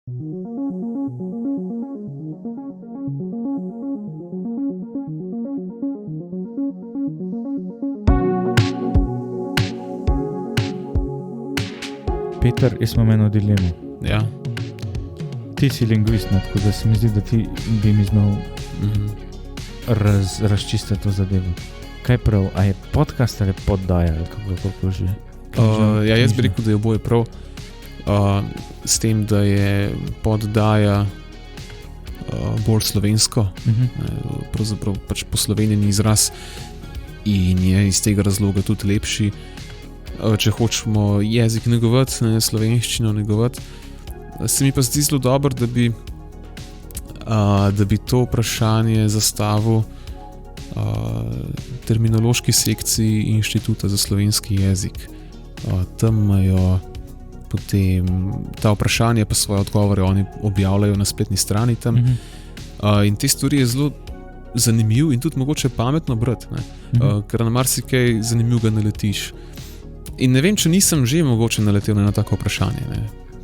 Peter, jaz imam eno dilemo. Ja. Ti si lingvist, tako da se mi zdi, da ti bi mi znal razčistiti to zadevo. Kaj prav, a je podcast ali poddaja, ali kako že? Jaz bi rekel, da je oboje prav. S tem, da je poddaja bolj slovensko, pravzaprav pač poslovenjen izraz in je iz tega razloga tudi lepši. Če hočemo jezik negovati, slovenščino negovati, se mi pa zdi zelo dobro, da bi to vprašanje zastavil terminološki sekciji Inštituta za slovenski jezik. Tam imajo potem ta vprašanja pa svoje odgovore, oni objavljajo na spletni strani tam. In te stvari je zelo zanimiv in tudi mogoče pametno brati, ker na marsikaj zanimivega naletiš. In ne vem, če nisem že mogoče naletel na tako vprašanje,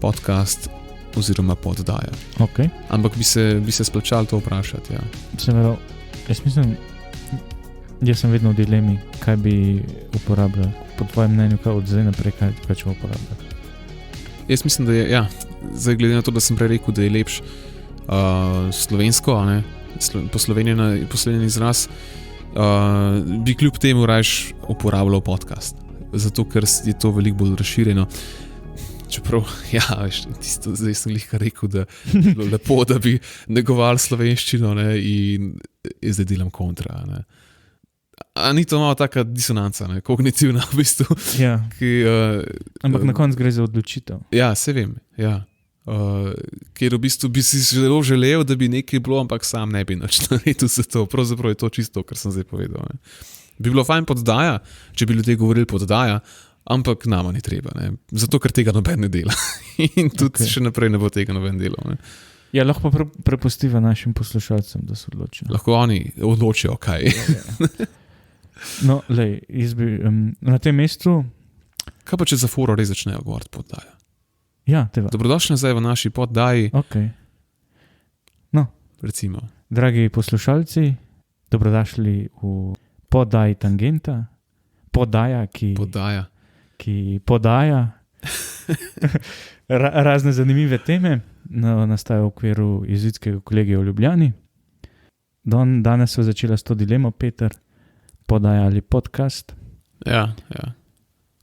podcast oziroma poddaja. Okay. Ampak bi se splačalo to vprašati, ja. Jaz mislim, jaz sem vedno v dilemi, kaj bi uporabljal. Po tvojem mnenju, kaj od zdaj naprej, kaj če uporabljati? Jaz mislim, da je, ja, zdaj glede na to, da sem prej rekel, da je lepš slovensko, poslovenjen izraz, bi kljub temu rajš uporabljal podcast. Zato, ker je to veliko bolj razširjeno. Čeprav, ja, veš, zdaj sem glih rekel, da je bilo lepo, da bi negovali slovenščino, in zdaj delam kontra, A ni to malo taka disonanca, kognitivna v bistvu? Ja, ampak na koncu gre za odločitev. Ja, se vem, ja. Ker v bistvu bi si zelo želel, da bi nekaj bilo, ampak sam ne bi nič naredil za to. Pravzaprav je to čisto, kar sem zdaj povedal. Bi bilo fajn poddaja, če bi ljudje govorili poddaja, ampak nama ni treba, zato ker tega noben ne dela. In tudi še naprej ne bo tega noben delal. Ja, lahko pa prepustiva našim poslušalcem, da se odločijo. Lahko oni odločijo, kaj. No, lej, jaz bi na tem mestu... Kaj pa, če za foro res začnejo govoriti poddaja? Ja, teba. Dobrodošli nazaj v naši poddaji. Ok. No, recimo. Dragi poslušalci, dobrodošli v poddaji Tangenta. Poddaja, ki podaja razne zanimive teme. Nastaja v okviru jezikovnega kolegija v Ljubljani. Danes sva začela s to dilemo, Peter, poddaja ali podcast. Ja.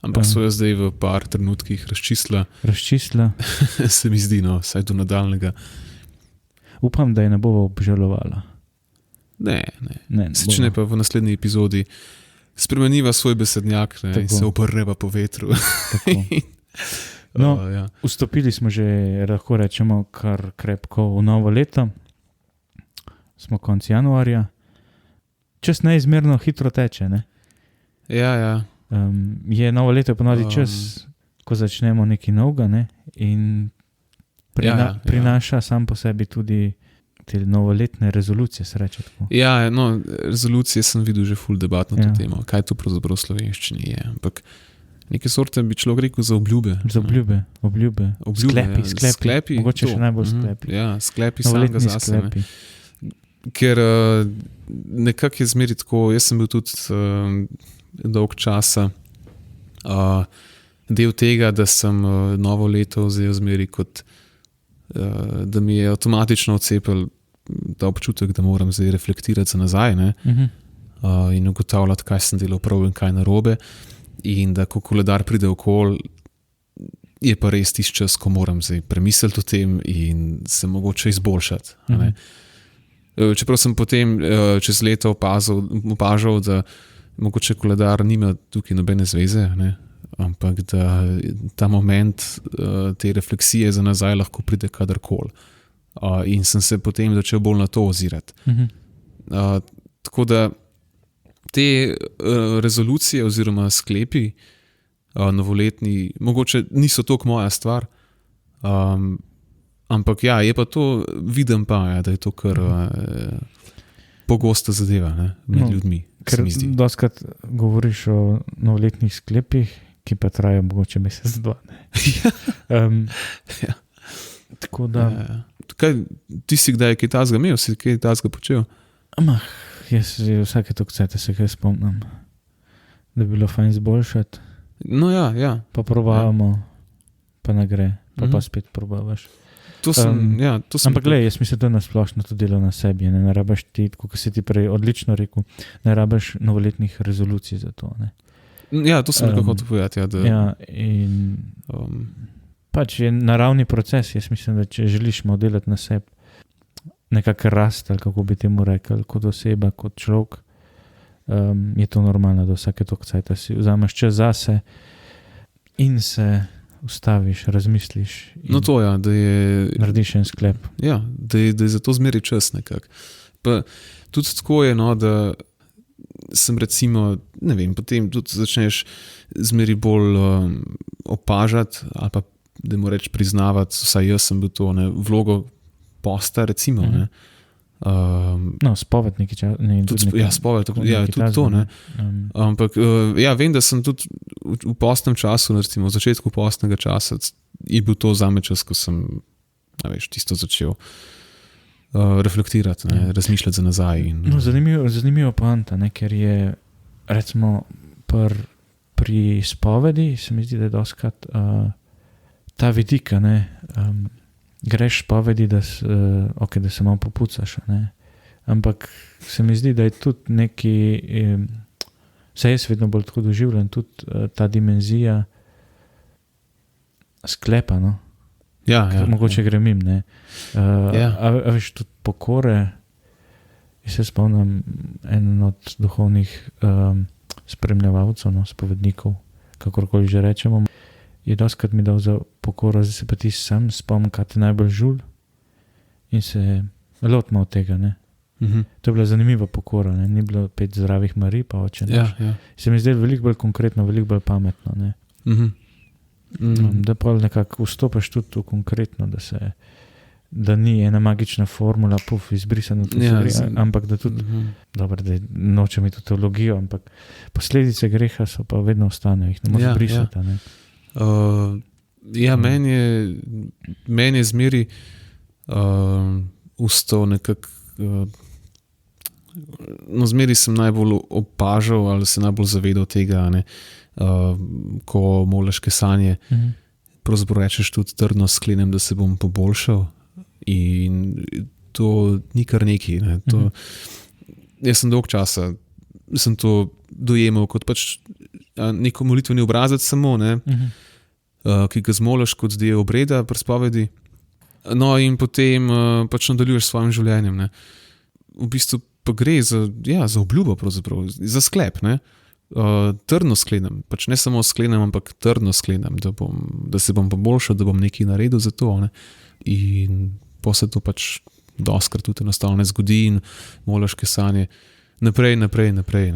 Ampak so jo zdaj v par trenutkih razčistila. Se mi zdi, saj do nadaljnega. Upam, da je ne bova obžalovala. Ne. Če ne pa v naslednji epizodi spremeniva svoj besednjak, se obrneva po vetru. Ja. Vstopili smo že, lahko rečemo, kar krepko v novo leto. Smo konec januarja. Čas neizmerno hitro teče, ne? Ja. Je novo leto ponovadi čas, ko začnemo nekaj novega, in prinaša sam po sebi tudi te novoletne rezolucije, se reče tako. Ja, rezolucije sem videl že ful debat na to temo, kaj to pravzaprav v slovenščini je, ampak neke sorte bi človek rekel za obljube. Za obljube. Sklepi. Mogoče še najbolj sklepi. Ja, sklepi samega zase. Ker nekako je zmeri tako, jaz sem bil tudi dolg časa del tega, da sem novo leto vzel zmeri kot, da mi je avtomatično odcepil ta občutek, da moram zdaj reflektirati za nazaj, in ugotavljati, kaj sem delal prav in kaj narobe. In da ko koledar pride okoli, je pa res tisti čas, ko moram zdaj premisliti o tem in se mogoče izboljšati. Čeprav sem potem čez leto opažal, da mogoče koledar nima tukaj nobene zveze, ampak da ta moment te refleksije za nazaj lahko pride kadarkoli. In sem se potem začel bolj na to ozirati. Tako da te rezolucije oziroma sklepi novoletni mogoče niso toliko moja stvar, ampak ja, je pa to, vidim pa, da je to kar pogosta zadeva med ljudmi. Ker doskrat govoriš o novoletnih sklepih, ki pa trajajo mogoče mesec, dva. Tako da. Kaj, ti si kdaj kaj tazga imel, si kaj tazga počel? Jaz vsake toliko cajta se kaj spomnim, da bi bilo fajn zboljšati. No ja. Pa probavamo, pa ne gre, pa spet probavaš. Ampak glej, jaz mislim, da je nasplošno to delo na sebi. Ne rabaš ti, kot si ti prej odlično rekel, ne rabaš novoletnih rezolucij za to. Ne? Ja, to sem nekako hotel povedati. In pač je naravni proces. Jaz mislim, da če želiš delati na sebi, nekako rast, ali kako bi temu rekel, kot oseba, kot človek, je to normalno, da vsake toliko cajta si vzameš čas zase in se ustaviš, razmisliš. No to da je... Narediš en sklep. Ja, da je za to zmeri čas nekako. Pa tudi tako je, da sem recimo, ne vem, potem tudi začneš zmeri bolj opažati ali pa, da mu reč priznavati, vsaj jaz sem bil to, vlogo posta recimo, spoved neki čas. Spoved, tudi to, ne. Ampak, vem, da sem tudi v postnem času, recimo v začetku postnega časa, je bil to zame čas, ko sem, tisto začel reflektirati, razmišljati za nazaj. Zanimivo poanta, ker je, recimo, pri spovedi, se mi zdi, da je doskrat ta vidika, greš spovedi, da se malo popucaš, ampak se mi zdi, da je tudi neki, vse jaz vedno bolj tako doživljam, tudi ta dimenzija sklepa, mogoče grem jim, a veš, tudi pokore. Jaz se spomnim en od duhovnih spremljevalcev, spovednikov, kakorkoli že rečemo, je doskrat mi dal za pokoro, zdaj se pa ti sam spomnim, kaj te najbolj žul in se lotimo od tega. To je bila zanimiva pokora, ni bilo 5 zdravih Marij, pa oče. Se mi zdaj veliko bolj konkretno, veliko bolj pametno. Da pa nekako vstopaš tudi v konkretno, da ni ena magična formula, izbrisano, ampak da tudi, dobro, da nočem iti v teologijo, ampak posledice greha so pa vedno ostanejo, jih ne moreš brisati. Meni je zmeri ustal nekako, zmeri sem najbolj opažal ali se najbolj zavedal tega, ko moliš kesanje, pravzaprav rečeš tudi trdno sklenem, da se bom poboljšal, in to ni kar neki. Jaz sem dolg časa sem to dojemal kot pač neko molitveni obrazec samo, ki ga zmoliš kot del obreda pri spovedi. No in potem pač nadaljuješ s svojim življenjem. V bistvu pa gre za obljubo pravzaprav, za sklep. Trdno sklenem, pač ne samo sklenem, ampak trdno sklenem, da se bom poboljšal, da bom nekaj naredil za to. In pa se to pač doskrat tudi enostavno ne zgodi in moliš kesanje naprej.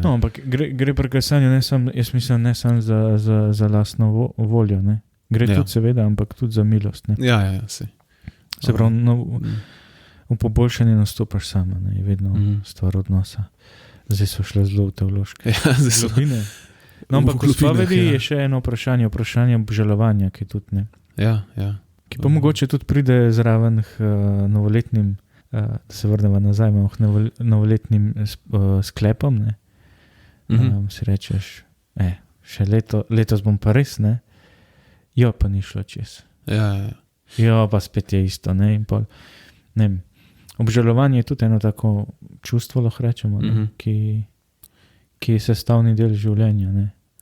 No, ampak gre pri kesanju jaz mislim, ne samo za lastno voljo, Gre tudi seveda, ampak tudi za milost. Ja, se. Se pravi, v poboljšanje nastopaš sama, je vedno stvar odnosa. Zdaj so šle zelo teološke. Globine. No, ampak v spovedi je še eno vprašanje obžalovanja, ki tudi ne. Ja. Ki pa mogoče tudi pride zraven novoletnim, da se vrnemo nazaj, novoletnim sklepom, si rečeš, še letos bom pa res, pa ni šlo čez. Ja. Pa spet je isto, in pol, obžalovanje je tudi eno tako čustvo, lahko rečemo, ki je sestavni del življenja,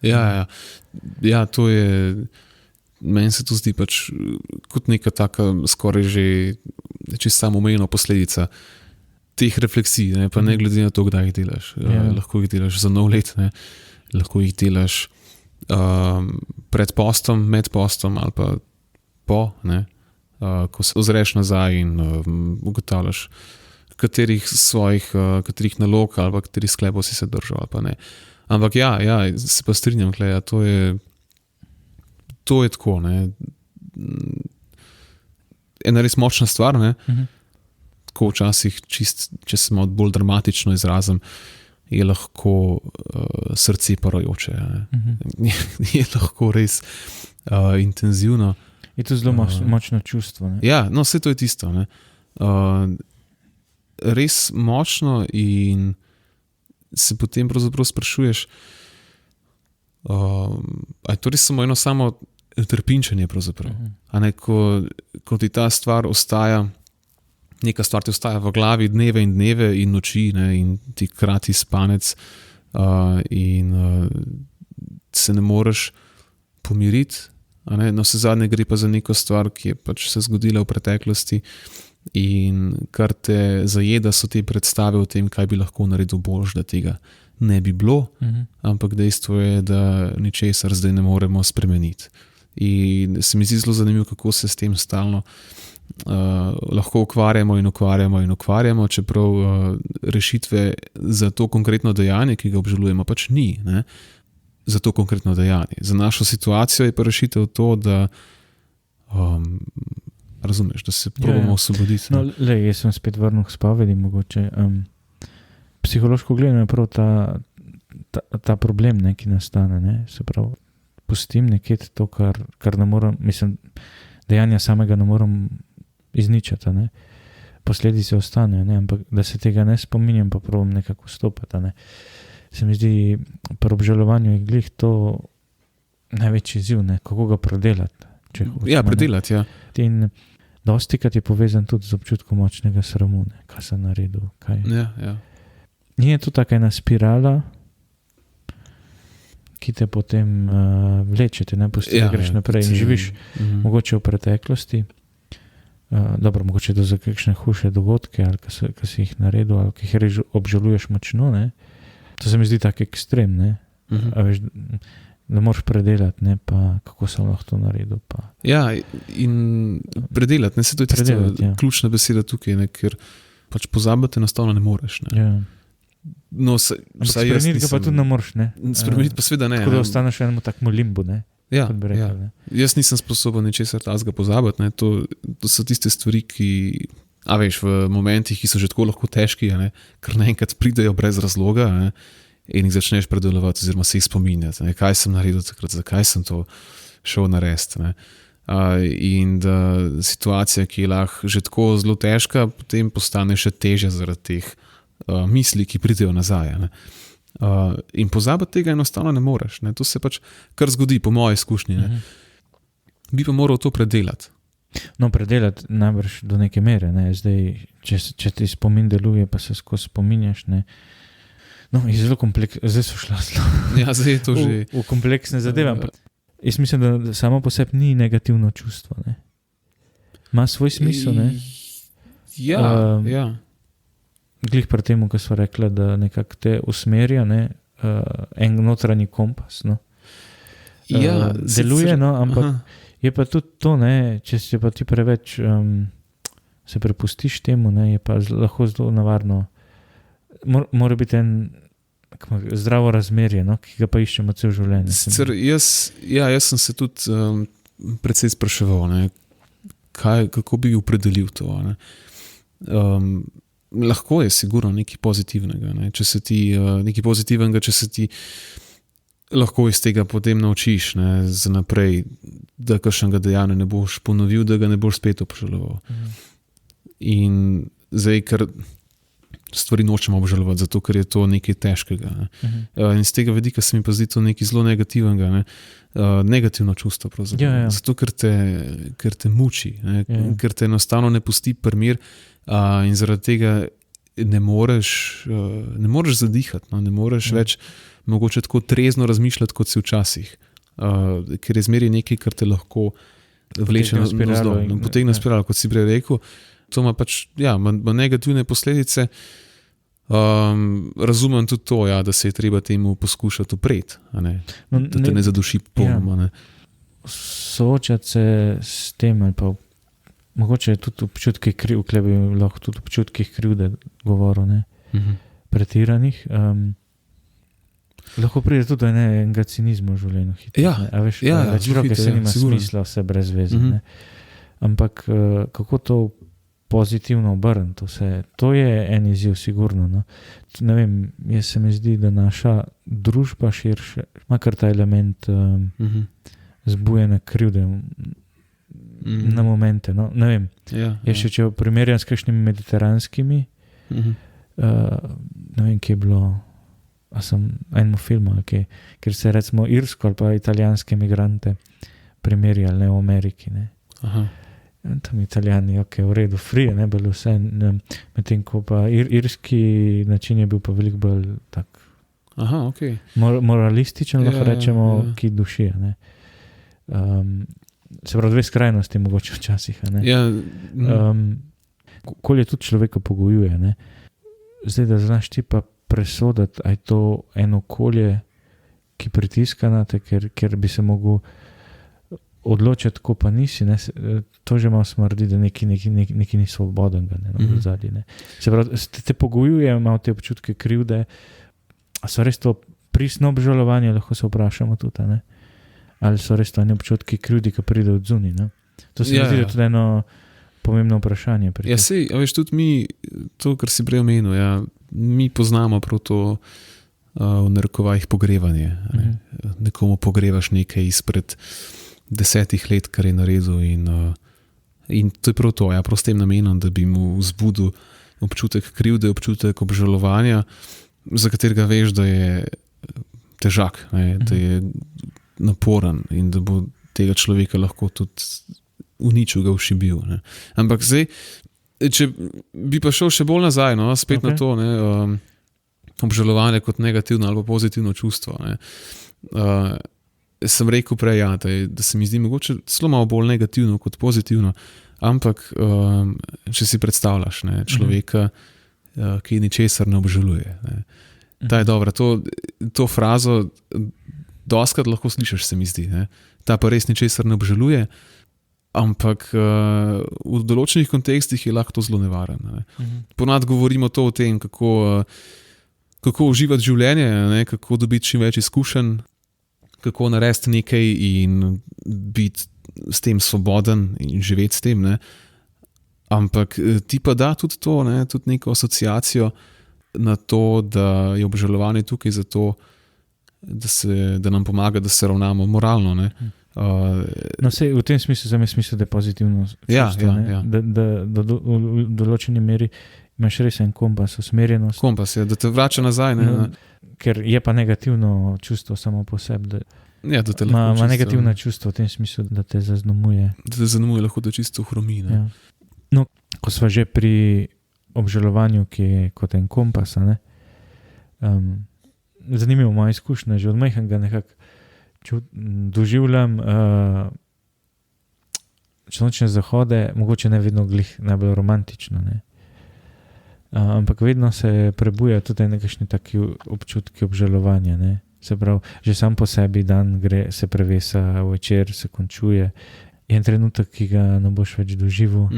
Ja, to je, meni se to zdi pač kot neka taka skoraj že čisto samoumevna posledica teh refleksij, pa ne glede na to, kdaj jih delaš. Lahko jih delaš za nov let, lahko jih delaš pred postom, med postom ali pa po, ko se ozreš nazaj in ugotavljaš, katerih nalog ali pa katerih sklepov si se držal ali pa ne. Ampak se pa strinjam, to je tako, ena res močna stvar, tako včasih, če se malo bolj dramatično izrazim, je lahko srce parajoče. Je lahko res intenzivno. Je to zelo močno čustvo. Ne? Ja, no, vse to je tisto. Res močno in se potem pravzaprav sprašuješ, je to res samo eno samo trpinčenje pravzaprav. A ne, ko ti ta stvar ostaja, neka stvar ti ostaja v glavi dneve in noči, ne, in ti krati spanec in se ne moreš pomiriti. No, vse zadnje gre pa za neko stvar, ki je pač se zgodila v preteklosti in kar te zajeda, so te predstave o tem, kaj bi lahko naredil boljš, da tega ne bi bilo, ampak dejstvo je, da ničesar zdaj ne moremo spremeniti. In se mi zdi zelo zanimivo, kako se s tem stalno lahko ukvarjamo, čeprav rešitve za to konkretno dejanje, ki ga obžalujemo, pač ni, ne? Za to konkretno dejanje. Za našo situacijo je pa rešitev to, da razumeš, da se probamo osvoboditi. No, jaz sem spet vrnil k spovedi, mogoče. Psihološko gledano je prav ta problem, ne, ki nastane. Ne? Se pravi, pustim nekje to, kar ne morem, mislim, dejanja samega ne morem izničati. Ne? Posledice ostanejo, ne? Ampak da se tega ne spominjam, pa probam nekako stopati. Ne? Se mi zdi, pri obžalovanju je glih to največji izziv, ne? Kako ga predelati. Predelati, ja. In dostikrat je povezan tudi z občutkom močnega sramu, ne? Kaj sem naredil, kaj. Ja. In je to taka ena spirala, ki te potem vleče, te ne pusti, da greš naprej in živiš mogoče v preteklosti. Dobro, mogoče to za kakšne hujše dogodke, ali ki si jih naredil, ali ki jih obžaluješ močno, ne? To se mi zdi tak ekstrem, ne? A veš, da moraš predelati, ne? Pa kako sem lahko to naredil. Pa. Ja, in predelati, ne? Se to je tista ključna beseda tukaj, ne? Ker pač pozabiti enostavno ne moreš, ne? Ja. No, spremeniti ga pa tudi ne moreš, ne? Spremeniti pa seveda ne. Tako da ostaneš v enem takmu limbu, ne? Ja, rekel, ja. Jaz nisem sposoben ničesar tazga pozabiti, ne? To so tiste stvari, ki... A veš, v momentih, ki so že tako lahko težki, ne, ker naenkrat pridejo brez razloga, ne, in jih začneš predelovati oziroma se jih spominjati, ne, kaj sem naredil takrat, zakaj sem to šel narediti. In da situacija, ki je lahko že tako zelo težka, potem postane še težja zaradi teh misli, ki pridejo nazaj. Ne. In pozabiti tega enostavno ne moreš. Ne. To se pač kar zgodi, po moji izkušnji. Ne. Bi pa moral to predelati. No, predelati najbrž do neke mere, ne, zdaj, če ti spomin deluje, pa se skozi spominjaš, ne, no, je zelo zdaj so šla ja, zdaj je to že v kompleksne zadeve, ampak jaz mislim, da samo po sebi ni negativno čustvo, ne, ima svoj smisel, ne, ja. Glih pri temu, ko sva rekla, da nekako te usmerja, ne, en notranji kompas, no, deluje, no, ampak je pa tudi to, ne, če se pa ti preveč se prepustiš temu, ne, je pa lahko zelo navarno. Mora biti en zdravo razmerje, no, ki ga pa iščemo cel življenje. Jaz sem se tudi precej spraševal, ne, kako bi opredelil to. Ne. Lahko je sigurno nekaj pozitivnega, ne, če se ti nekaj pozitivnega, če se ti lahko iz tega potem naučiš, ne, za naprej, da kakšnega dejanja ne boš ponovil, da ga ne boš spet obžaloval. In zdaj, ker stvari nočemo obžalovati, zato ker je to nekaj težkega. Ne. In z tega vidika se mi pa zdi to nekaj zelo negativnega, ne. Negativno čustvo pravzaprav. Ja. Zato, ker te muči, ne. Ker te enostavno ne pusti pri miru, in zaradi tega ne moreš zadihati, no. Ne moreš več mogoče tako trezno razmišljati, kot si včasih, ker je zmeraj nekaj, kar te lahko vleče na spiralo, potegne spiralo, kot si prej rekel. To ima pač, ima negativne posledice. Razumem tudi to, da se je treba temu poskušati upreti, da te ne zaduši popolnoma. Soočati se s tem, ali pa mogoče tudi občutki lahko tudi občutkih krivde govoril, ne, pretiranih. Lahko pride tudi do enega cinizma v življenju. Ker se nima smisla vse brez veze. Ampak kako to pozitivno obrniti vse, to je en izziv sigurno. No? Ne vem, jaz se mi zdi, da naša družba širše ima kar ta element zbujene krivde. na momente. No, ne vem. Še če primerjam s kakšnimi mediteranskimi, ne vem, kje je bilo, a sem enemu filmu, kjer se recimo irsko ali pa italijanske migrante primerjali, ne v Ameriki. Ne. Tam Italijani, v redu, free, ne bilo vse, medtem ko pa irski način je bil pa veliko bolj tak moralističen, lahko rečemo, ki duši. Ne. Se pravi, dve skrajnosti mogoče včasih. Okolje tudi človeka pogojuje. Ne. Zdaj, da znaš ti pa presoditi, a je to eno okolje, ki pritiska na te, ker bi se mogel odločiti, ko pa nisi, ne, to že malo smrdi, da neki ni svoboden, v zadnji. Ne. Se pravi, te pogojuje, malo te občutke krivde, a so res to pristno obžalovanje, lahko se vprašamo tudi, ne? Ali so res to ene občutki krivdi, ki pride od zunaj. Ne? To se mi zdi tudi eno pomembno vprašanje. Sej, veš, tudi mi, to, kar si prej omenil, mi poznamo prav to v narekovajih pogrevanje. Ne? Nekomu pogrevaš nekaj izpred 10 let, kar je naredil in to je prav to, prav s tem namenom, da bi mu vzbudil občutek krivde, občutek obžalovanja, za katerega veš, da je težak, ne, da je naporen in da bo tega človeka lahko tudi uničil, ga ušibil. Ne. Ampak zdaj, če bi pa šel še bolj nazaj, spet na to, ne, obžalovanje kot negativno ali pozitivno čustvo. Ne. Sem rekel prej, da se mi zdi mogoče celo malo bolj negativno kot pozitivno, ampak če si predstavljaš, ne, človeka, ki ničesar ne obžaluje. Ne. Ta je dobra. To frazo dostikrat lahko slišiš, se mi zdi. Ne. Ta pa res ničesar ne obžaluje, ampak v določenih kontekstih je lahko to zelo nevaren. Ne. Ponad govorimo to o tem, kako uživati življenje, ne, kako dobiti čim več izkušenj, kako narediti nekaj in biti s tem svoboden in živeti s tem. Ne. Ampak ti pa da tudi to, ne, tudi neko asociacijo na to, da je obžalovanje tukaj zato, da nam pomaga, da se ravnamo moralno. Ne. No, sej, v tem smislu za me smisel, da je pozitivno čustvo. Da v določeni meri imaš res en kompas, usmerjenost. Kompas, da te vrača nazaj. Ne. Ker je pa negativno čustvo samo po sebi. Da te ima negativno čustvo v tem smislu, da te zaznamuje. Da te zaznamuje, lahko da čisto hromi. Ne. Ja. No, ko sva že pri obžalovanju, ki je kot en kompas, zanimivo moja izkušnja, že od majhnega nekako doživljam nočne zahode, mogoče ne vedno glih najbolj romantično, ne. Ampak vedno se prebuja tudi nekakšni taki občutki obžalovanja, ne. Se pravi, že sam po sebi dan gre, se prevesa, večer se končuje, je en trenutek, ki ga ne boš več doživel.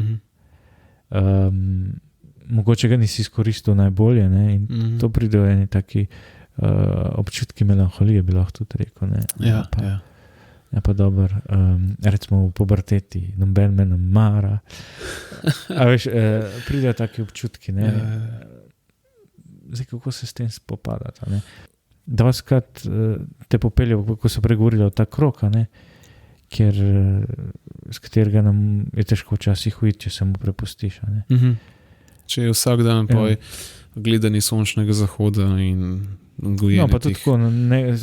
Mogoče ga nisi izkoristil najbolje, ne, in to pride v eni taki občutki melanholije, bi lahko tudi rekel, ne. Ja, pa dober, recimo v puberteti, noben me ne mara. A veš, pridejo taki občutki, ne. Zdaj, kako se s tem spopadati, ne. Doskrat te popelje, ko so pregovorili o ta krog, ne, ker z katerega nam je težko včasih uiti, če se mu prepustiš, ne. Če je vsak dan gledanje sončnega zahoda in gojenje. No, pa tudi tako,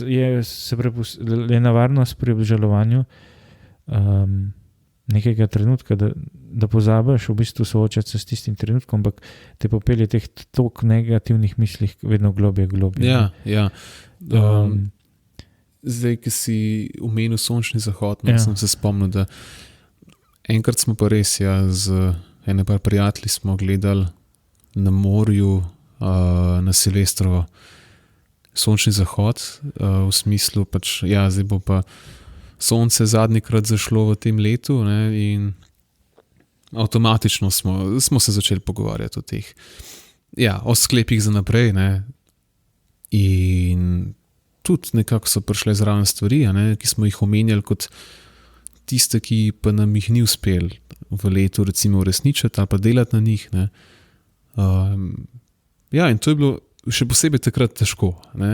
je nevarnost pri obžalovanju nekega trenutka, da pozabiš v bistvu soočati se s tistim trenutkom, ampak te popelje teh toliko negativnih mislih vedno globje. Ja. Zdaj, ki si omenil sončni zahod, sem se spomnil, da enkrat smo pa res z ene par prijatelji smo gledali na morju na Silvestrovo sončni zahod, v smislu pač, zdaj bo pa sonce zadnjikrat zašlo v tem letu, ne, in avtomatično smo se začeli pogovarjati o teh, o sklepih za naprej, ne, in tudi nekako so prišle zraven stvari, ne, ki smo jih omenjali kot tiste, ki pa nam jih ni uspel v letu recimo uresničiti ali pa delati na njih, ne. In to je bilo še posebej takrat težko, ne.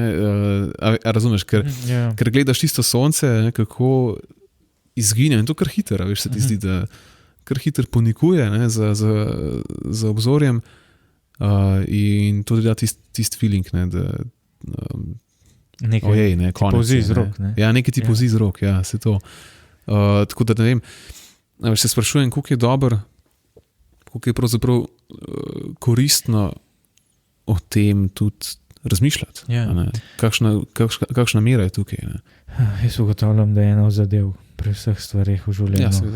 A razumeš, ker gledaš tisto sonce, ne, kako izgine in to kar hitro, veš, se ti zdi, da kar hitro ponikuje, ne, za obzorjem in to da tist feeling, ne, da nekaj ne, ti pozi iz rok. Ne? Ja, nekaj ti pozi iz rok, ja, se to. Tako da ne vem, se sprašujem, koliko je dober, koliko je pravzaprav koristno o tem tudi razmišljati. Ja. Kakšna mera je tukaj? Ne? Jaz ugotavljam, da je ena od zadev pri vseh stvareh v življenju,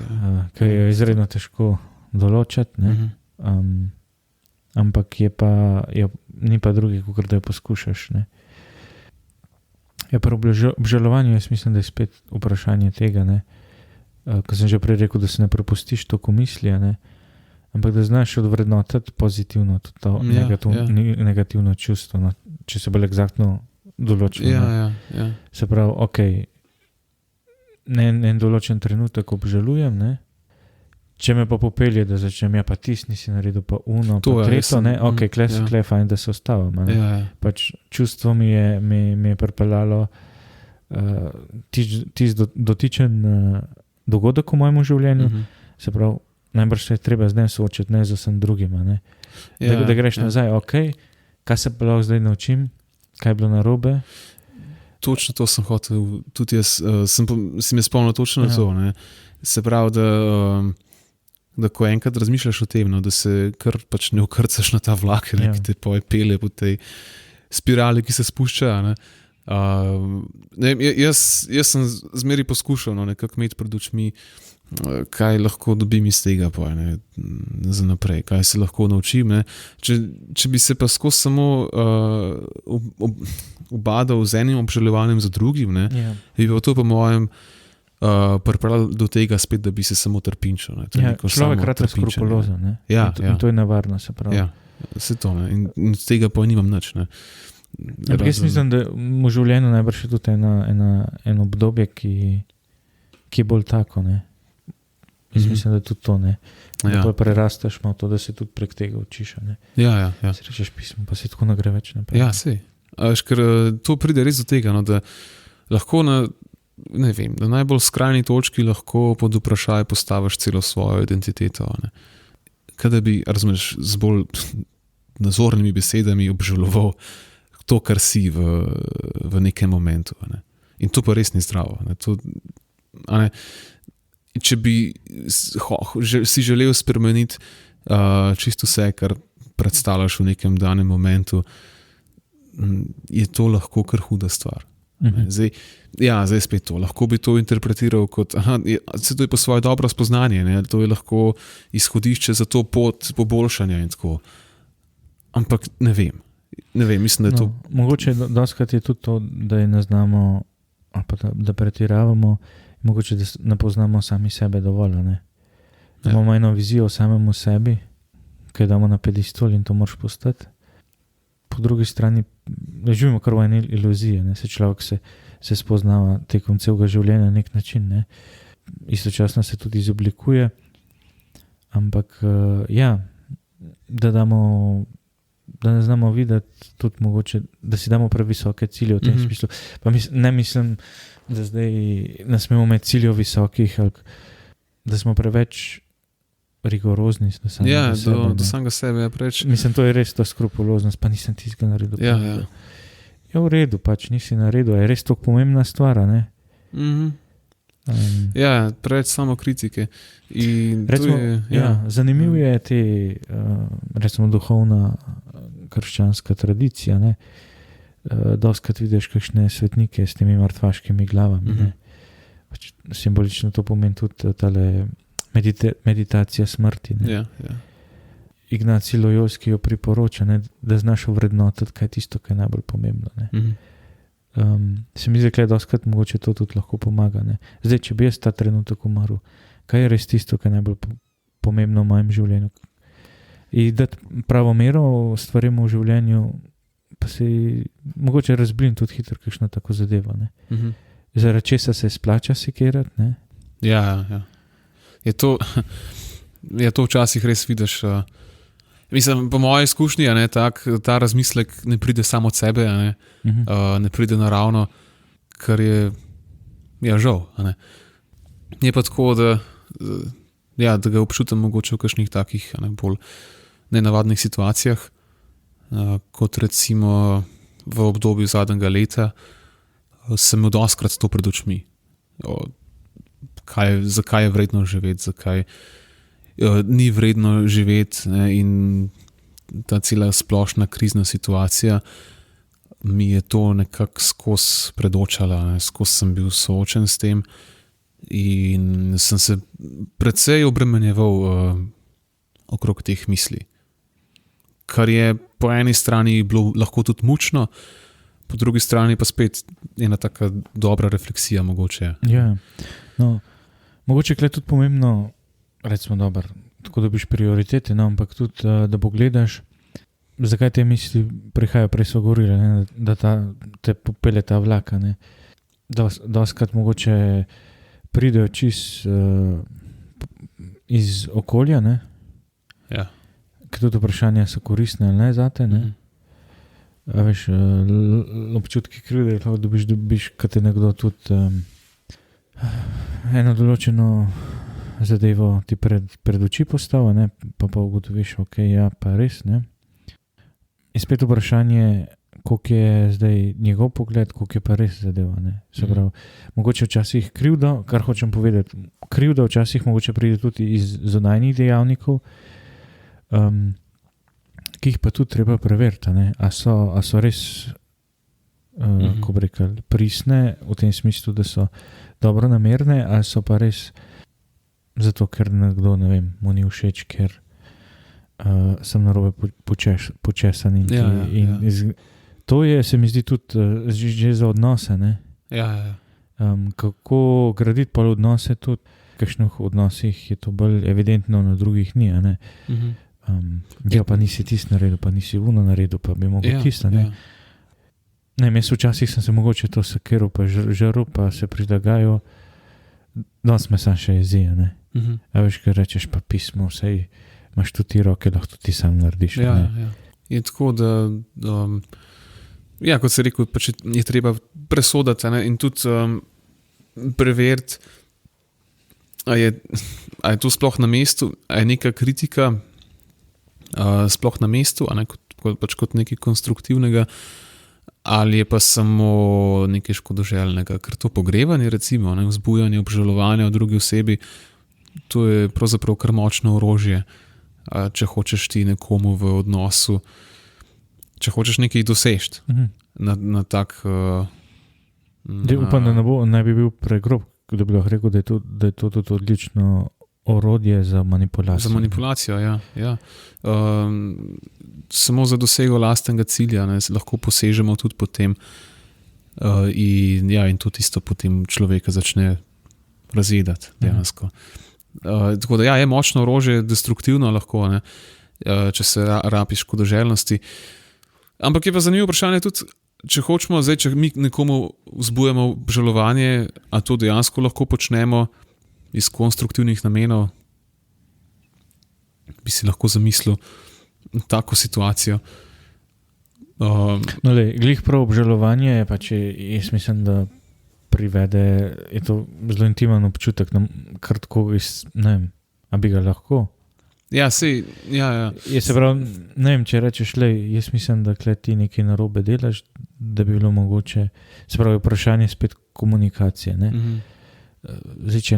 ki je izredno težko določati, ampak ni pa drugi, kot da jo poskušaš. Ne? Ja, pri obžalovanju jaz mislim, da je spet vprašanje tega, ko sem že prej rekel, da se ne prepustiš toliko misli, ampak da znaš odvrednotiti pozitivno tudi to negativno čustvo, če se bolj eksaktno določimo. Ja. Se pravi, ok, en določen trenutek obžalujem, če me pa popelje, da začnem, ja pa nisi naredil, pa pa tretjo, ok, kle fajn, da se ostavim. Pač čustvo mi je pripeljalo dotičen dogodek v mojem življenju, se pravi, najbrž se je treba zdaj soočiti, ne z vsem drugim, da greš nazaj, ok, kaj se pa lahko zdaj naučim, kaj je bilo narobe. Točno to sem hotel, tudi jaz si me spomnil točno na to, se pravi, da ko enkrat razmišljaš o tem, da se kar pač ne ukrcaš na ta vlak, ki te pelje po tej spirali, ki se spušča. Jaz sem zmeri poskušal nekako imeti pred očmi, kaj lahko dobim iz tega za naprej, kaj se lahko naučim. Če bi se pa skozi samo ubadal z enim obžalovanjem za drugim, bi pa to po mojem pripravljal do tega spet, da bi se samo trpinčil. Človek rad je skrupulozen. In to je nevarno, se pravi. Ja, se to. In z tega pa nimam nič. Jaz mislim, da v življenju najbrž je tudi eno obdobje, ki je bolj tako. Jaz mislim, da je tudi to. Da pa prerastaš malo to, da se tudi prek tega učiš. Ja. Si rečeš pismo, pa se tako ne gre več naprej. Ja, sej. Ker to pride res do tega, da lahko na najbolj skrajni točki lahko pod vprašaj postaviš celo svojo identiteto. Kada bi, razumeš, z bolj nazornimi besedami obžaloval to, kar si v nekem momentu. In to pa res ni zdravo. Če bi si želel spremeniti čisto vse, kar predstavljaš v nekem danem momentu, je to lahko kar huda stvar. Zdaj spet to. Lahko bi to interpretiral kot, to je pa svoje dobro spoznanje, to je lahko izhodišče za to pot poboljšanja in tako. Ampak ne vem, mislim, da je to... Mogoče dostakrat je tudi to, da je ne znamo, da pretiravamo, mogoče da ne poznamo sami sebe dovolj. Imamo eno vizijo o samemu sebi, ki jo damo na pedestal in to moraš postati. Po drugi strani živimo kar v eni iluziji, se človek se spoznava tekom celega življenja na nek način, istočasno se tudi izoblikuje, ampak da ne znamo videti tudi mogoče, da si damo previsoke cilje v tem smislu. Pa ne mislim, da zdaj ne smemo imeti ciljev visokih, ali da smo preveč rigorozni do samega sebe. Do samega sebe je preveč. Mislim, to je res to skrupuloznost, pa nisem tistega naredil. Ja, v redu, pač nisi naredil, je res to pomembna stvar, ne? Preveč samo kritike. Zanimivo je te, recimo, duhovna krščanska tradicija, dostakrat vidiš kakšne svetnike s temi mrtvaškimi glavami, pač simbolično to pomeni tudi tale meditacija smrti. Ignacij Lojolski jo priporoča, da znaš ovrednotiti, kaj je tisto, kaj je najbolj pomembno. Se mi zdi, da je dostakrat mogoče to tudi lahko pomaga. Zdaj, če bi jaz ta trenutek umrl, kaj je res tisto, kaj je najbolj pomembno v mojem življenju? In dati pravo mero stvarem v življenju, pa se mogoče razblim tudi hitro kakšno tako zadevo. Zaradi česa se splača sekirati? Ja. Je to včasih res vidiš. Mislim, po moji izkušnji, ta razmislek ne pride samo od sebe, ne pride naravno, kar je žal. Je pa tako, da ga občutam mogoče v kakšnih takih bolj nenavadnih situacijah, kot recimo v obdobju zadnjega leta, sem imel dostikrat to pred očmi. Zakaj je vredno živeti, zakaj ni vredno živeti, ne, in ta cela splošna krizna situacija mi je to nekako skozi predočala, ne, skozi sem bil soočen s tem in sem se precej obremenjeval okrog teh misli. Kar je po eni strani bilo lahko tudi mučno, po drugi strani pa spet ena taka dobra refleksija mogoče. Ja, no, mogoče je tudi pomembno, recimo dobro, tako dobiš prioritete, no, ampak tudi, da pogledaš, zakaj te misli prihajajo, prej so govorili, ne, da te popelje ta vlak. Dostikrat mogoče pridejo čist iz okolja, ne? Ja. Ker tudi vprašanja so koristne ali ne zate, ne? A veš, občutki krivde, lahko dobiš, kad te nekdo tudi eno določeno zadevo ti pred oči postavi, ne? Pa ugotoviš, ok, ja, pa res, ne? In spet vprašanje, koliko je zdaj njegov pogled, koliko je pa res zadeva, ne? Se pravi, mogoče včasih krivda, kar hočem povedati, krivda včasih mogoče pride tudi iz zunanjih dejavnikov, ki jih pa tudi treba preveriti, ne? A so res, ko bi rekel, pristne, v tem smislu, da so dobro namerne, ali so pa res zato, ker nekdo, ne vem, mu ni všeč, ker sem narobe počesan in to je, se mi zdi tudi že za odnose, ne? Ja. Kako graditi pa odnose tudi, v kakšnih odnosih je to bolj evidentno, na drugih ni, ne? Ja, pa nisi tisto naredil, pa nisi uno naredil, pa bi mogel tisto, ne? Ne, jaz včasih sem se mogoče to sekiral, pa žaril, pa se prilagajajo, danes me sam še jezija, ne? A veš, ker rečeš pa pismo, sej imaš tudi roke, lahko ti sam narediš. Ja. Je tako, da kot si rekel, pač je treba presodati, ne? In tudi preveriti, a je to sploh na mestu, a je neka kritika sploh na mestu, a ne, kot nekaj konstruktivnega, ali je pa samo nekaj škodoželjnega, ker to pogrevanje, recimo, ne, vzbujanje obžalovanja v drugi osebi, to je pravzaprav kar močno orožje, če hočeš ti nekomu v odnosu, če hočeš nekaj dosežiti na tak... Upam, da ne bi bil pregrob, da bi lahko rekel, da je to tudi odlično orodje za manipulacijo. Za manipulacijo, ja. Samo za dosego lastnega cilja, ne, lahko posežemo tudi potem in tudi isto potem človeka začne razjedati dejansko. Tako da je močno orožje, destruktivno lahko, ne, če se rabi škodoželjnosti. Ampak je pa zanimivo vprašanje tudi, če hočemo, zdaj, če mi nekomu vzbujamo obžalovanje, a to dejansko lahko počnemo iz konstruktivnih namenov, bi si lahko zamislil tako situacijo. Glih prav obžalovanje je pač, jaz mislim, da privede, je to zelo intimen občutek, kar tako, ne vem, a bi ga lahko? Ja, sej, ja. Jaz se pravi, ne vem, če rečeš, jaz mislim, da ti nekaj narobe delaš, da bi bilo mogoče, se pravi, vprašanje spet komunikacije, ne? Zdaj, če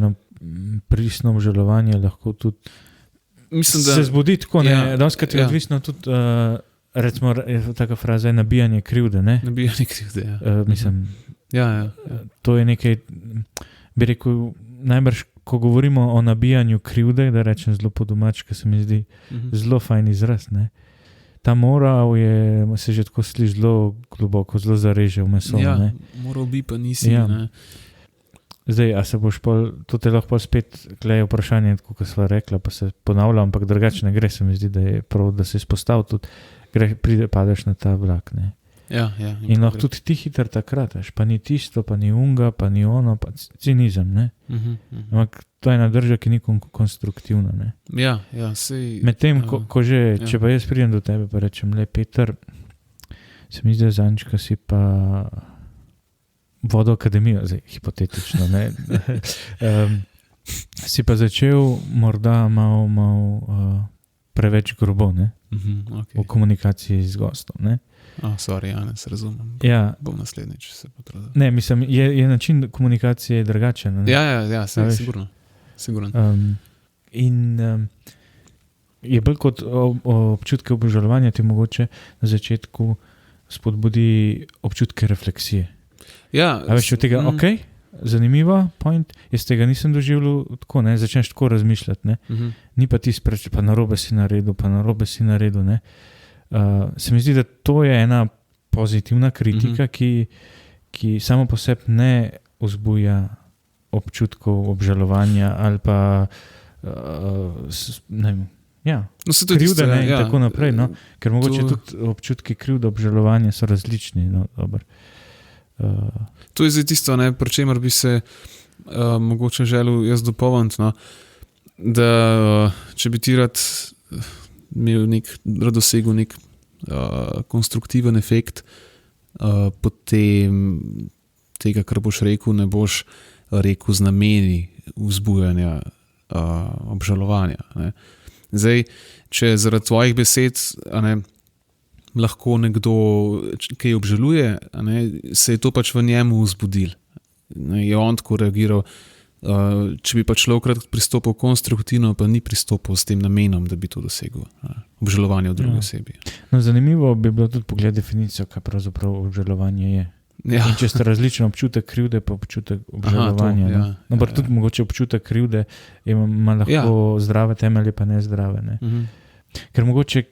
pristno obžalovanje lahko tudi se zbudi tako, ne? Danskrat je odvisno tudi, recimo, taka fraza je nabijanje krivde, ne? Nabijanje krivde, ja. Mislim, Ja. To je nekaj, bi rekel, najbrž, ko govorimo o nabijanju krivde, da rečem zelo po domač, ker se mi zdi zelo fajn izraz, ne. Ta moral je, se že tako sliši zelo globoko, zelo zareže v meso, ne. Moral bi, pa nisi, ne. Zdaj, a se boš to te lahko spet, je vprašanje, kot sva rekla, pa se ponavlja, ampak drugače ne gre, se mi zdi, da je prav, da se izpostav tudi, padeš na ta vlak, ne. Ja, in lahko tudi ti hiter takrat, pa ni tisto, pa ni unga, pa ni ono, pa cinizem, ne. Ampak to je ena drža, ki ni konstruktivna, ne. Ja, sej... Medtem, ko že, če pa jaz pridem do tebe, pa rečem, Peter, se mi zdi, zanjčka si pa vodo akademijo, zdaj hipotetično, ne. Si pa začel morda malo preveč grobo, ne? Okay. V komunikaciji z gostom, ne? Sorry, ja, ne se razumem. Ja. Bom naslednjič se potrudil. Ne, mislim, je način komunikacije drugačen. Ja, sigurno. Je bolj kot občutke obžalovanja, ti mogoče na začetku spodbudi občutke refleksije. Ja. A veš od tega, zanimivo, point, jaz tega nisem doživljal tako, ne, začneš tako razmišljati, ne. Ni pa ti spreč, pa narobe si naredil, ne. Se mi zdi, da to je ena pozitivna kritika, ki samo po sebi ne vzbuja občutkov obžalovanja ali pa ne vem, krivde in tako naprej, no? Ker mogoče tudi občutki krivde obžalovanja so različni. No, to je zdaj tisto, pri čemer bi se mogoče želel jaz dopolniti, no? Da če bi ti rad dosegel nek konstruktiven efekt, potem tega, kar boš rekel, ne boš rekel z nameni vzbujanja obžalovanja. Ne. Zdaj, če zaradi tvojih besed lahko nekdo kaj obžaluje, se je to pač v njemu vzbudil. Je on tako reagiral. Če bi pa človek pristopil konstruktivno, pa ni pristopil s tem namenom, da bi to dosegel. Obžalovanje v drugi osebi. No, zanimivo bi bilo tudi pogled definicijo, kaj pravzaprav obžalovanje je. Ja. In če ste različen občutek krivde, pa občutek obžalovanja. Tudi mogoče občutek krivde ima lahko zdrave temelje, pa ne zdrave. Ne? Ker mogoče,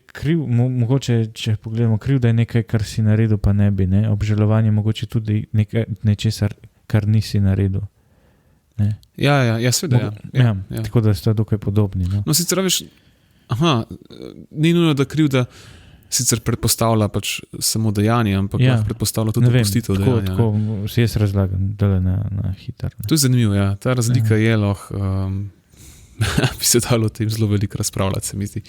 če pogledamo, krivda je nekaj, kar si naredil, pa ne bi. Ne? Obžalovanje mogoče tudi nečesar, kar nisi naredil. Ne? Ja, seveda. Ja. Tako da sta dokaj podobni. No, sicer veš, ni nujno, da krivda sicer predpostavlja pač samo dejanje, ampak predpostavlja tudi dopustitev dejanja. Tako si jaz razlagam, da na hitar. To je zanimivo, ja. Ta razlika je lahko, bi se dalo o tem zelo veliko razpravljati, se mi zdi,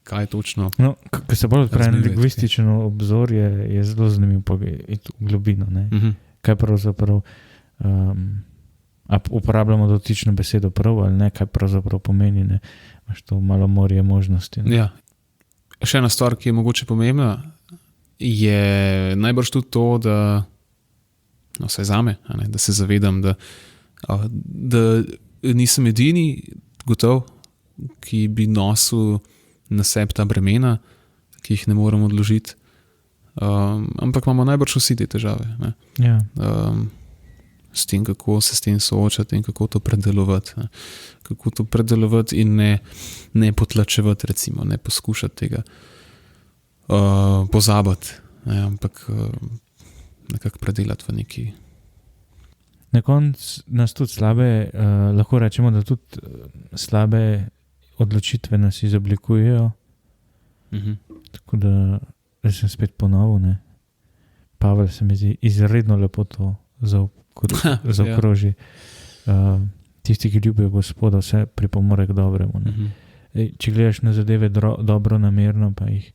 kaj je točno. No, ko se bolj odpravi lingvistično obzor, je zelo zanimivo pogledati v globino. Kaj pravzaprav uporabljamo dotično besedo prav ali ne, kaj pravzaprav pomeni, ne. Imaš to malo morje možnosti. Ne? Ja. Še ena stvar, ki je mogoče pomembna, je najbrž tudi to, da vsaj zame, da se zavedam, da nisem edini gotov, ki bi nosil na sebi ta bremena, ki jih ne morem odložiti. Ampak imamo najbrž vsi te težave. Ne? Ja. S tem, kako se s tem soočati in kako to predelovati. Ne? Kako to predelovati in ne potlačevati, recimo, ne poskušati tega pozabiti, ne? Ampak nekako predelati v neki. Na koncu nas tudi lahko rečemo, da tudi slabe odločitve nas izoblikujejo. Tako da sem spet ponovil, ne? Pavel se mi zdi izredno lepo to zaokroži. Tisti, ki ljubijo Gospoda, vse pripomore k dobremu. Če gledaš na zadeve dobronamerno, pa jih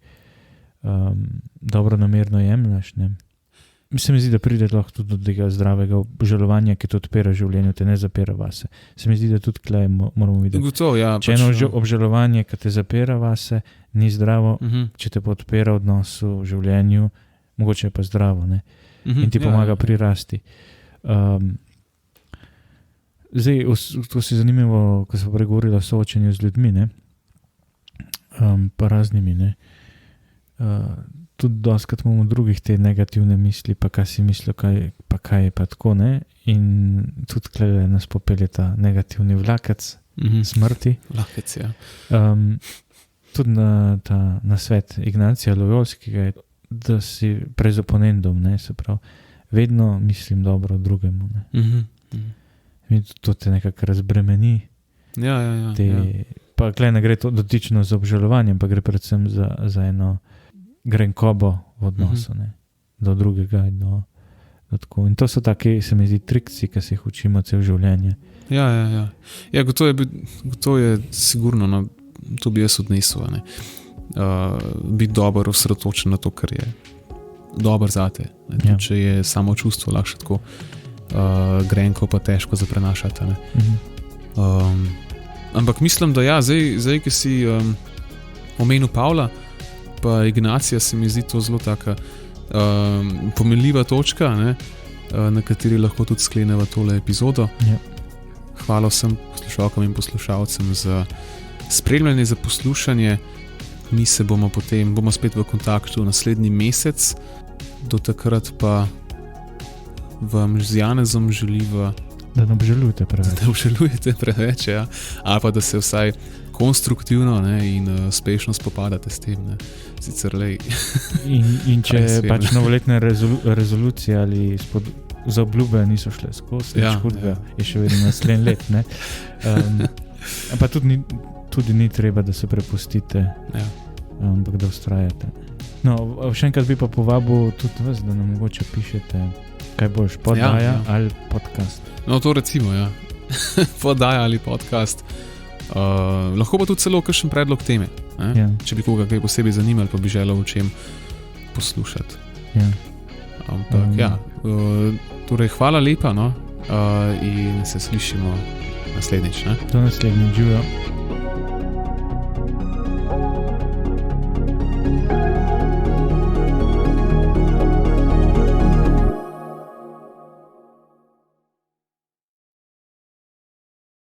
dobronamerno jemljaš, ne? Se mi zdi, da pride lahko tudi do tega zdravega obžalovanja, ki te odpira življenju, te ne zapira vase. Se mi zdi, da tudi tukaj moramo videti. Gotovo, ja, če eno obžalovanje, ki te zapira vase, ni zdravo, če te pa odpira odnosu v življenju, mogoče je pa zdravo, ne? In ti pomaga prirasti. Zdaj, to si zanimivo, ko smo pregovorili o soočenju z ljudmi, ne? Pa raznimi, ne? Tudi doskrat imamo drugih te negativne misli, pa kaj si mislijo, kaj je pa tako, ne? In tudi tukaj nas popelje ta negativni vlakec smrti. Vlakec, ja. Tudi na svet Ignacija Loyolskega je, da si pred oponentom, ne? Se pravi, vedno mislim dobro drugemu, ne? To te nekako razbremeni. Ja. Pa tukaj ne gre to dotično z obžalovanjem, pa gre predvsem za eno grenkobo v odnosu, ne? Do drugega in do tako. In to so taki, se mi zdi, trikci, ki se jih učimo cel življenje. Ja. Ja, gotovo je sigurno, no, to bi jaz odnesel, ne? Biti dober, osredotočen na to, kar je dober zate. Ja. Če je samo čustvo lahko tako grenko, pa težko za prenašati. Ampak mislim, da ja, zdaj ki si omenil Pavla, pa Ignacija, se mi zdi to zelo taka pomenljiva točka, ne, na kateri lahko tudi skleneva tole epizodo. Ja. Hvala vsem poslušalkam in poslušalcem za spremljanje, za poslušanje. Mi se bomo spet v kontaktu naslednji mesec. Do takrat pa vam z Janezom želiva, da ne obžalujete preveč. Da ne obžalujete preveč, ja. Ali pa da se vsaj konstruktivno, ne, in uspešno spopadate s tem. Ne. Sicer lej. In če pač novoletne rezolucije ali za obljube niso šle skozi, je še vedno naslednji let. Pa tudi ni treba, da se prepustite, ampak da ustrajate. No, še enkrat bi pa povabil tudi vas, da nam mogoče pišete, kaj boš, podaja ali podcast. No, to recimo, ja. Podaja ali podcast. Lahko pa tudi celo kakšen predlog teme. Ja. Če bi koga kaj posebej zanimali, pa bi želel o čem poslušati. Ja. Ampak torej hvala lepa, no, in se slišimo naslednjič. Do naslednjič, živijo.